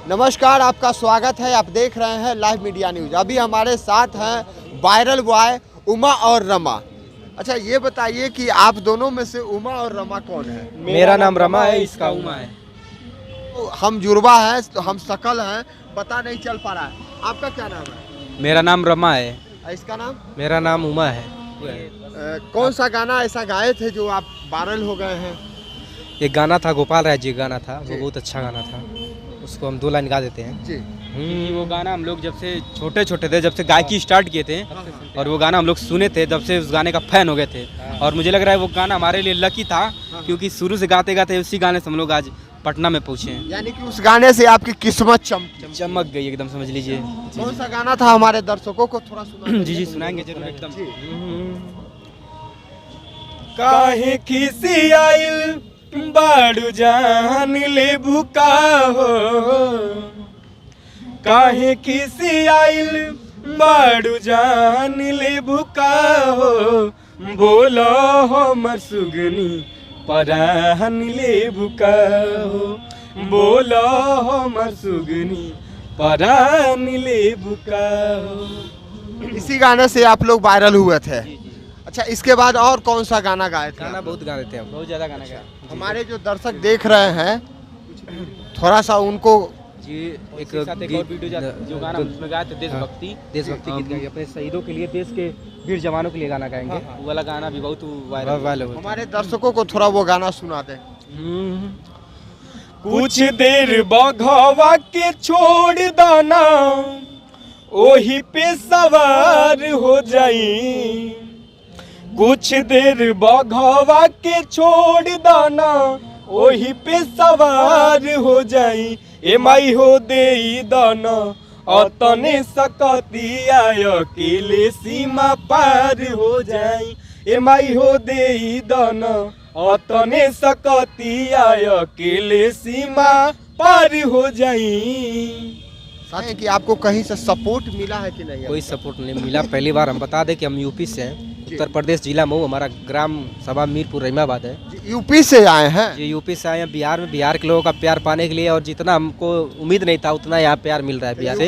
नमस्कार, आपका स्वागत है। आप देख रहे हैं लाइव मीडिया न्यूज। अभी हमारे साथ हैं वायरल बॉय उमा और रमा। अच्छा, ये बताइए कि आप दोनों में से उमा और रमा कौन है? मेरा नाम रमा है, इसका उमा है। तो हम जुड़वा हैं, तो हम शकल हैं, पता नहीं चल पा रहा है। आपका क्या नाम है? मेरा नाम रमा है। इसका नाम? मेरा नाम उमा है। कौन सा गाना ऐसा गाए थे जो आप वायरल हो गए हैं? एक गाना था, गोपाल राय जी का गाना था, वो बहुत अच्छा गाना था। उसको हम 2 लाइन गा देते हैं जी। वो गाना हम लोग जब से छोटे छोटे थे, जब से गायकी स्टार्ट किए थे, और वो गाना हम लोग सुने थे, जब से उस गाने का फैन हो गए थे। और मुझे लग रहा है वो गाना हमारे लिए लकी था, क्योंकि शुरू से गाते गाते उसी गाने से हम लोग आज पटना में पहुँचे हैं। यानी कि उस गाने से आपकी किस्मत चमक गई एकदम, समझ लीजिए। कौन सा गाना था? हमारे दर्शकों को थोड़ा सुना। जी जी, सुनाएंगे जरूर एकदम। काहे खिसी आइल बाड़ू जान ले भूका हो, काहे खिसी आइल बाड़ू जान ले भूका हो, बोलो हमर सुगनी परान ले भूका हो, बोलो हमर सुगनी परान ले भूका हो। इसी गाने से आप लोग वायरल हुए थे। अच्छा, इसके बाद और कौन सा गाना गाए थे? गाना बहुत गा रहे थे हम, बहुत ज़्यादा गाना गाया। हमारे जो दर्शक देख रहे हैं, थोड़ा सा उनको जी एक वीडियो जो गाना उसमें गाए थे, देशभक्ति गीत गाएंगे अपने शहीदों के लिए, देश के वीर जवानों के लिए गाना गाएंगे। वो वाला गाना भी बहुत वायरल हुआ। हमारे दर्शकों को थोड़ा वो गाना सुना दें। कुछ देर बघवा के छोड़ दाना, ओही पे सवार हो जाई, कुछ देर बघवा के छोड़ दाना, ओही पे सवार हो जाई, ए माई हो दे दाना अतने सकतिया अकेले सीमा पार हो जाई, ए माई हो दे दाना अतने सकतिया अकेले सीमा पार हो जाई। है कि आपको कहीं से सपोर्ट मिला है कि नहीं? कोई सपोर्ट नहीं मिला। पहली बार हम बता दें कि हम यूपी से हैं, उत्तर प्रदेश, जिला मऊ, हमारा ग्राम सभा मीरपुर रहीमाबाद है। यूपी से आए हैं? ये यूपी से आए हैं बिहार में, बिहार के लोगों का प्यार पाने के लिए, और जितना हमको उम्मीद नहीं था उतना यहाँ प्यार मिल रहा है बिहार से।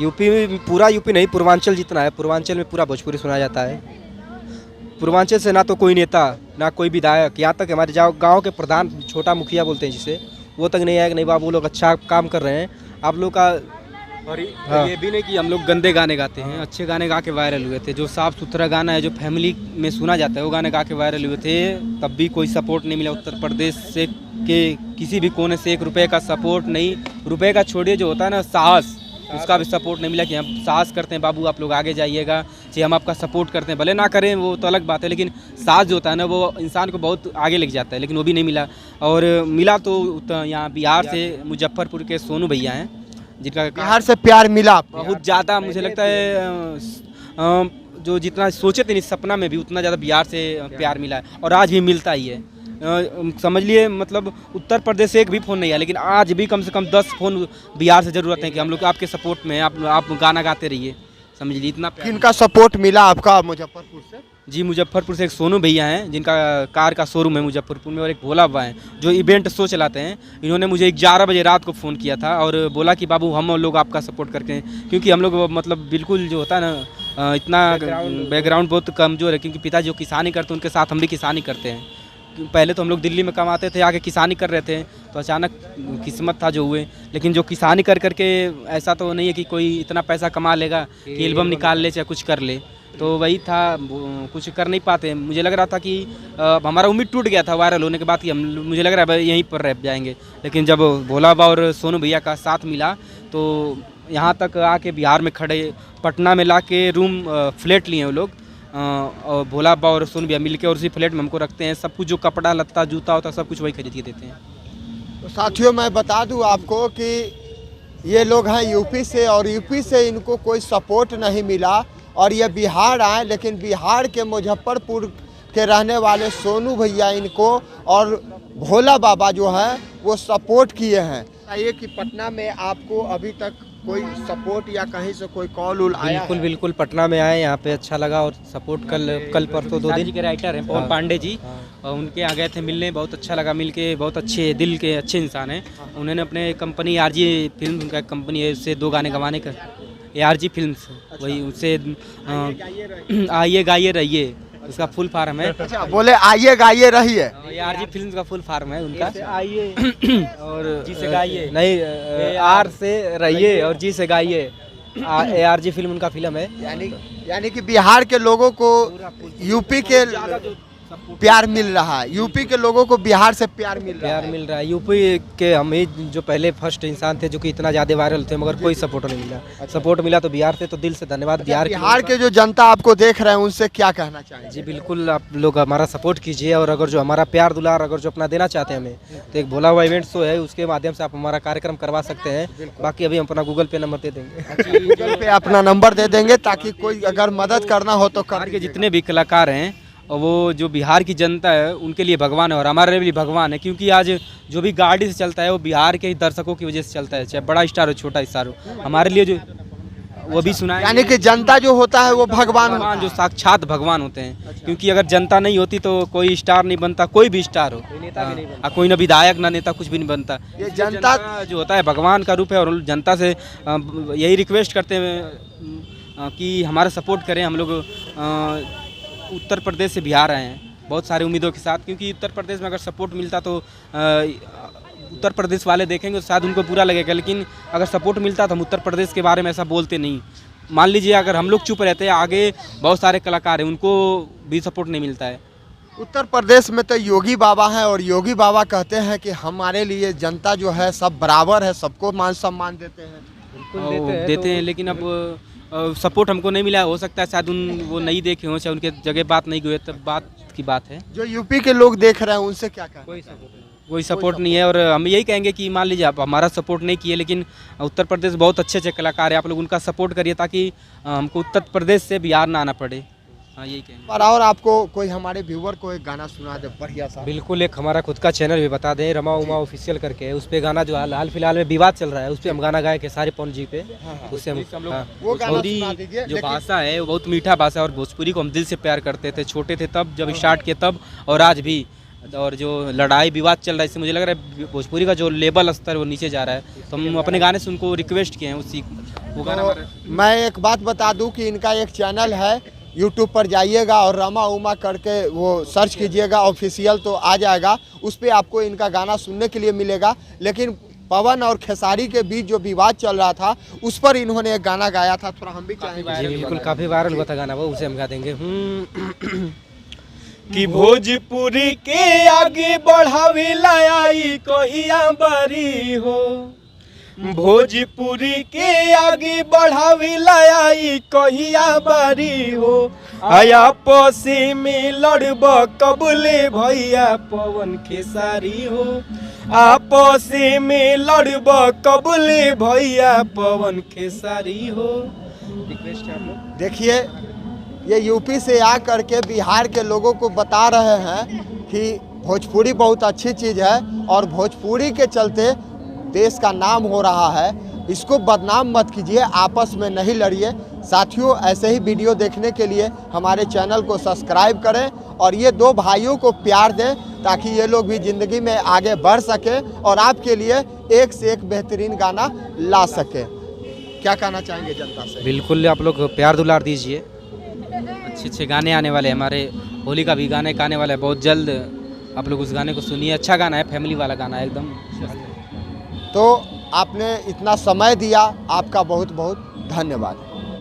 यूपी में पूरा, यूपी नहीं, पूर्वांचल जितना है, पूर्वांचल में पूरा भोजपुरी सुना जाता है। पूर्वांचल से ना तो कोई नेता, ना कोई विधायक, यहाँ तक हमारे गाँव के प्रधान, छोटा मुखिया बोलते हैं जिसे, वो तक नहीं आया कि नहीं बाबू लोग अच्छा काम कर रहे हैं आप लोग का। और ये भी नहीं कि हम लोग गंदे गाने गाते हैं, अच्छे गाने गा के वायरल हुए थे। जो साफ़ सुथरा गाना है, जो फैमिली में सुना जाता है, वो गाने गा के वायरल हुए थे। तब भी कोई सपोर्ट नहीं मिला उत्तर प्रदेश से, के किसी भी कोने से 1 रुपये का सपोर्ट नहीं। रुपये का छोड़िए, जो होता है ना साहस, उसका भी सपोर्ट नहीं मिला कि हम साहस करते हैं बाबू आप लोग आगे जाइएगा, कि हम आपका सपोर्ट करते हैं, भले ना करें वो तो अलग बात है, लेकिन साहस जो होता है ना वो इंसान को बहुत आगे लेके जाता है। लेकिन वो भी नहीं मिला। और मिला तो यहाँ बिहार से मुजफ्फरपुर के सोनू भैया हैं, जिनका बिहार से प्यार मिला बहुत ज़्यादा। मुझे लगता है जो जितना सोचे थे सपना में भी उतना ज़्यादा बिहार से प्यार मिला है, और आज भी मिलता ही है। समझ लिए, मतलब उत्तर प्रदेश से एक भी फ़ोन नहीं है, लेकिन आज भी कम से कम 10 फ़ोन बिहार से ज़रूरत है कि हम लोग आपके सपोर्ट में, आप गाना गाते रहिए। समझ लीजिए इतना। किनका सपोर्ट मिला आपका मुजफ्फरपुर से? जी, मुजफ्फरपुर से एक सोनू भैया हैं, जिनका कार का शोरूम है मुजफ्फरपुर में, और एक भोला बाबा हैं जो इवेंट शो चलाते हैं। इन्होंने मुझे 11 बजे रात को फ़ोन किया था और बोला कि बाबू हम लोग आपका सपोर्ट करते हैं, क्योंकि हम लोग मतलब बिल्कुल जो होता है ना, इतना बैकग्राउंड बहुत कमज़ोर है, क्योंकि पिता जो किसानी करते हैं उनके साथ हम भी किसानी करते हैं। पहले तो हम लोग दिल्ली में कमाते थे, आके किसानी कर रहे थे, तो अचानक किस्मत था जो हुए। लेकिन जो किसानी कर करके ऐसा तो नहीं है कि कोई इतना पैसा कमा लेगा कि एल्बम निकाल ले चाहे कुछ कर ले, तो वही था, कुछ कर नहीं पाते। मुझे लग रहा था कि हमारा उम्मीद टूट गया था वायरल होने के बाद कि हम, मुझे लग रहा है यहीं पर रह जाएंगे। लेकिन जब भोला बाबा और सोनू भैया का साथ मिला तो यहाँ तक आके बिहार में खड़े, पटना में ला के रूम फ्लैट लिए वो लोग, और भोला बाबा और सोनू भैया मिल के, और उसी फ्लैट में हमको रखते हैं। सब कुछ जो कपड़ा लत्ता जूता होता है सब कुछ वही खरीद के देते हैं। तो साथियों, मैं बता दूं आपको कि ये लोग हैं यूपी से, और यूपी से इनको कोई सपोर्ट नहीं मिला, और ये बिहार आए, लेकिन बिहार के मुजफ्फरपुर के रहने वाले सोनू भैया इनको और भोला बाबा जो है वो सपोर्ट किए हैं। बताइए कि पटना में आपको अभी तक कोई सपोर्ट या कहीं से कोई कॉल उल आया बिल्कुल है? बिल्कुल, पटना में आए, यहाँ पे अच्छा लगा और सपोर्ट कल परसों 2 जी दिन। के राइटर हैं पवन हाँ। पांडे जी, हाँ। और उनके यहाँ गए थे मिलने, बहुत अच्छा लगा मिलके, बहुत अच्छे दिल के अच्छे इंसान हैं। उन्होंने अपने कंपनी आरजी फिल्म, उनका कंपनी है, उससे 2 गाने गवाने का, आरजी फिल्म्स, वही उससे आइए गाइए रहिए, उसका फुल फार्म है। अच्छा, बोले आइए गाइए रहिए। ये आरजी फिल्म्स का फुल फार्म है उनका। आइए और जी से गाइए। नहीं, आर से रहिए और जी से गाइए। ARG फिल्म उनका फिल्म है। यानी कि बिहार के लोगों को यूपी के प्यार मिल रहा है, यूपी के लोगों को बिहार से प्यार मिल रहा प्यार है। मिल रहा है। यूपी के हम ही जो पहले फर्स्ट इंसान थे जो कि इतना ज़्यादा वायरल थे, मगर कोई सपोर्ट नहीं मिला। सपोर्ट मिला तो बिहार से, तो दिल से धन्यवाद बिहार के जो जनता आपको देख रहे हैं उनसे क्या कहना चाहेंगे? जी बिल्कुल, आप लोग हमारा सपोर्ट कीजिए, और अगर जो हमारा प्यार दुलार अगर जो अपना देना चाहते हैं हमें, तो एक भोला हुआ इवेंट शो है, उसके माध्यम से आप हमारा कार्यक्रम करवा सकते हैं। बाकी अभी हम अपना गूगल पे नंबर दे देंगे। गूगल पे अपना नंबर दे देंगे ताकि कोई अगर मदद करना हो तो कर बिहार के जितने भी कलाकार हैं, और वो जो बिहार की जनता है उनके लिए भगवान है, और हमारे लिए भगवान है, क्योंकि आज जो भी गाड़ी से चलता है वो बिहार के ही दर्शकों की वजह से चलता है, चाहे बड़ा स्टार हो छोटा स्टार हो। हमारे लिए जो वो भी सुना है, यानी कि जनता जो होता है वो भगवान होता भगवान है। जो साक्षात भगवान होते हैं। क्योंकि अगर जनता नहीं होती तो कोई स्टार नहीं बनता, कोई भी स्टार हो, कोई ना विधायक ना नेता, कुछ भी नहीं बनता। ये इसलिए जनता जो होता है भगवान का रूप है, और जनता से यही रिक्वेस्ट करते हैं कि हमारा सपोर्ट करें। हम लोग उत्तर प्रदेश से बिहार आए हैं बहुत सारी उम्मीदों के साथ, क्योंकि उत्तर प्रदेश में अगर सपोर्ट मिलता तो उत्तर प्रदेश वाले देखेंगे तो शायद उनको बुरा लगेगा, लेकिन अगर सपोर्ट मिलता तो हम उत्तर प्रदेश के बारे में ऐसा बोलते नहीं। मान लीजिए अगर हम लोग चुप रहते हैं, आगे बहुत सारे कलाकार हैं उनको भी सपोर्ट नहीं मिलता है। उत्तर प्रदेश में तो योगी बाबा हैं, और योगी बाबा कहते हैं कि हमारे लिए जनता जो है सब बराबर है, सबको मान सम्मान देते हैं। देते हैं, लेकिन अब सपोर्ट हमको नहीं मिला। हो सकता है शायद वो नहीं देखे हों, चाहे उनके जगह बात नहीं हुई, तब बात की बात है। जो यूपी के लोग देख रहे हैं उनसे क्या कहना? कोई सपोर्ट नहीं है, और हम यही कहेंगे कि मान लीजिए आप हमारा सपोर्ट नहीं किए, लेकिन उत्तर प्रदेश बहुत अच्छे अच्छे कलाकार हैं, आप लोग उनका सपोर्ट करिए ताकि हमको उत्तर प्रदेश से बिहार ना आना पड़े। हाँ, यही कहेंगे। और आपको कोई हमारे व्यूवर को एक गाना सुना दे बढ़िया सा। बिल्कुल, एक हमारा खुद का चैनल भी बता दें, रमा उमा ऑफिशियल करके, उस पे गाना जो हाल फिलहाल में विवाद चल रहा है, उस पे हम गाना गाए खेसारी पवन जी पे, उससे हम हाँ। वो गाना भोजपुरी सुना दीजिए। जो लेकिन भाषा है वो बहुत मीठा भाषा है, और भोजपुरी को हम दिल से प्यार करते थे, छोटे थे तब जब स्टार्ट किए तब, और आज भी। और जो लड़ाई विवाद चल रहा है, इससे मुझे लग रहा है भोजपुरी का जो लेवल स्तर वो नीचे जा रहा है, तो हम अपने गाने से उनको रिक्वेस्ट किए हैं उसी वो गाना हमारा। मैं एक बात बता दूं कि इनका एक चैनल है, यूट्यूब पर जाइएगा और रमा उमा करके वो सर्च कीजिएगा, ऑफिशियल तो आ जाएगा, उस पर आपको इनका गाना सुनने के लिए मिलेगा। लेकिन पवन और खेसारी के बीच जो विवाद चल रहा था उस पर इन्होंने एक गाना गाया था, थोड़ा हम भी चाहेंगे। जी बिल्कुल, काफ़ी वायरल हुआ था गाना वो, उसे हम गा देंगे। कि भोजपुरी के आगे बढ़ावे लाई कहिया बारी हो, भोजपुरी के आगे बढ़ावे लाई कहिया बारी हो, आया पसे में लड़ब कबले भैया पवन खेसारी हो, आपसे में लड़ब कबले भैया पवन खेसारी हो। देखिए, ये यूपी से आ करके बिहार के लोगों को बता रहे हैं कि भोजपुरी बहुत अच्छी चीज़ है, और भोजपुरी के चलते देश का नाम हो रहा है। इसको बदनाम मत कीजिए, आपस में नहीं लड़िए। साथियों, ऐसे ही वीडियो देखने के लिए हमारे चैनल को सब्सक्राइब करें, और ये 2 भाइयों को प्यार दें ताकि ये लोग भी ज़िंदगी में आगे बढ़ सके और आपके लिए एक से एक बेहतरीन गाना ला सके। क्या कहना चाहेंगे जनता से? बिल्कुल, आप लोग प्यार दुलार दीजिए। अच्छे अच्छे गाने आने वाले हैं, हमारे होली का भी गाने आने वाला है बहुत जल्द, आप लोग उस गाने को सुनिए। अच्छा गाना है, फैमिली वाला गाना है एकदम। तो आपने इतना समय दिया, आपका बहुत बहुत धन्यवाद।